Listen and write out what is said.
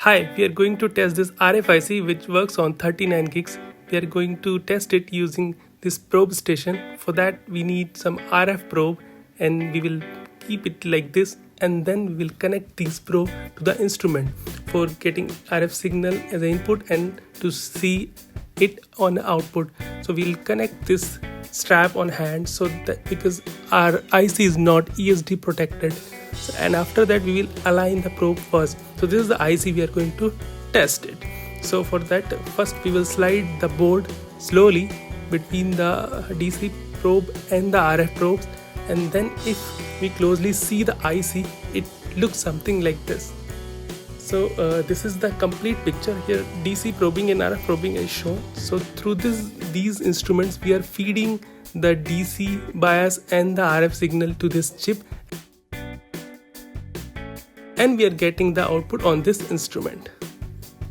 Hi, we are going to test this RFIC which works on 39 gigs. We are going to test it using this probe station. For that we need some RF probe and we will keep it like this, and then we will connect this probe to the instrument for getting RF signal as an input and to see it on output. So we will connect this strap on hand so that because our IC is not ESD protected. And after that we will align the probe first. So this is the IC we are going to test it. So for that, first we will slide the board slowly between the DC probe and the RF probes, and then if we closely see the IC, it looks something like this. So this is the complete picture. Here DC probing and RF probing is shown. So through these instruments we are feeding the DC bias and the RF signal to this chip, and we are getting the output on this instrument.